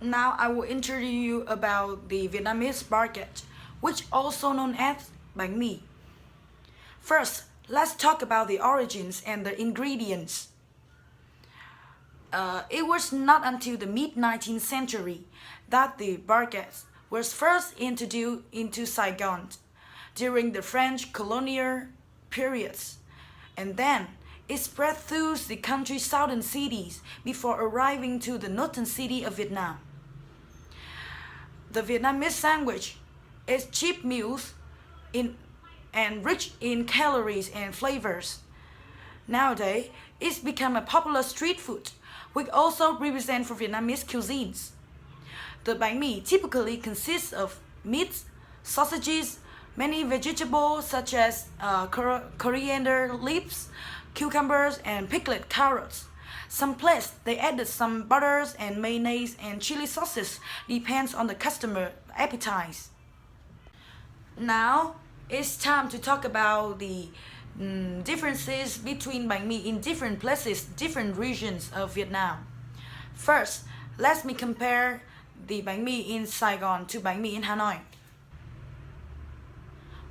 Now I will introduce you about the Vietnamese baguette, which also known as bánh mì. First, let's talk about the origins and the ingredients. It was not until the mid-19th century that the baguette was first introduced into Saigon during the French colonial periods, and then it spread through the country's southern cities before arriving to the northern city of Vietnam. The Vietnamese sandwich is cheap meals and rich in calories and flavors. Nowadays, it's become a popular street food, which also represents for Vietnamese cuisines. The bánh mì typically consists of meats, sausages, many vegetables such as coriander leaves, cucumbers, and pickled carrots. Some places they added some butters and mayonnaise and chili sauces, depends on the customer appetite. Now it's time to talk about the differences between bánh mì in different places, different regions of Vietnam. First, let me compare the bánh mì in Saigon to bánh mì in Hanoi.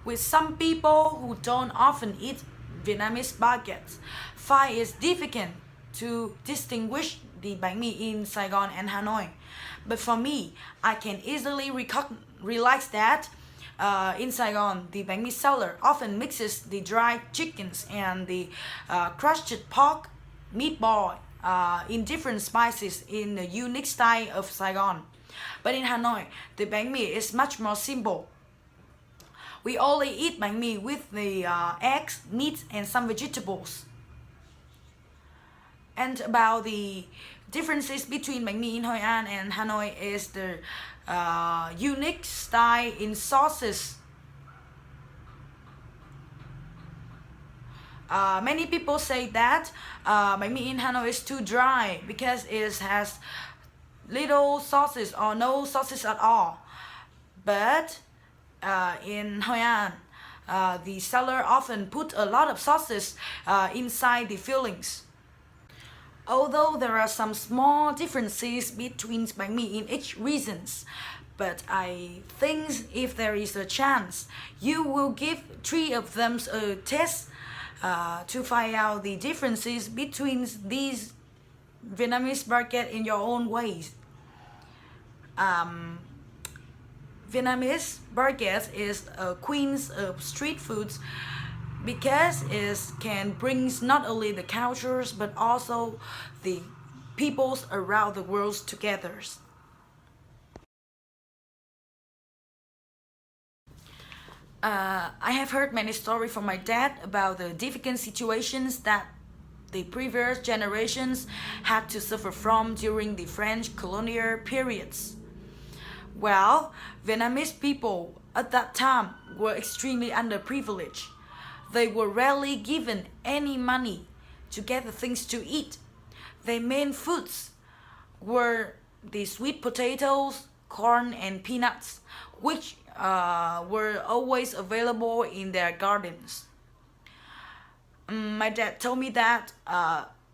With some people who don't often eat Vietnamese baguettes, find it difficult to distinguish the bánh mì in Saigon and Hanoi. But for me, I can easily realize that in Saigon, the bánh mì seller often mixes the dried chickens and the crushed pork meatball in different spices in a unique style of Saigon. But in Hanoi, the bánh mì is much more simple. We only eat bánh mì with the eggs, meat, and some vegetables. And about the differences between bánh mì in Hội An and Hanoi is the unique style in sauces. Many people say that bánh mì in Hanoi is too dry because it has little sauces or no sauces at all. But in Hội An, the seller often put a lot of sauces inside the fillings. Although there are some small differences between bánh mì in each regions, but I think if there is a chance, you will give 3 of them a test to find out the differences between these Vietnamese baguette in your own ways. Vietnamese baguette is a queen of street foods because it can bring not only the cultures but also the peoples around the world together. I have heard many stories from my dad about the difficult situations that the previous generations had to suffer from during the French colonial periods. Well, Vietnamese people at that time were extremely underprivileged. They were rarely given any money to get the things to eat. Their main foods were the sweet potatoes, corn, and peanuts, which were always available in their gardens. My dad told me that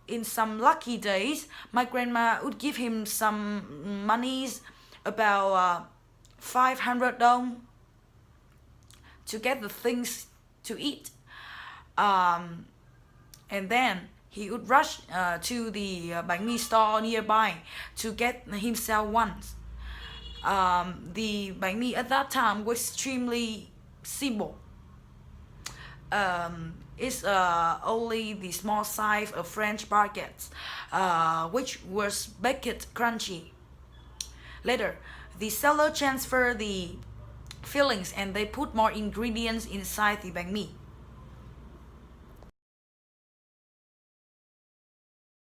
in some lucky days, my grandma would give him some monies, about 500 dong, to get the things to eat. And then he would rush to the bánh mì store nearby to get himself one. The bánh mì at that time was extremely simple. It's only the small size of French baguettes, which was baked crunchy. Later, the seller transferred the fillings and they put more ingredients inside the bánh mì.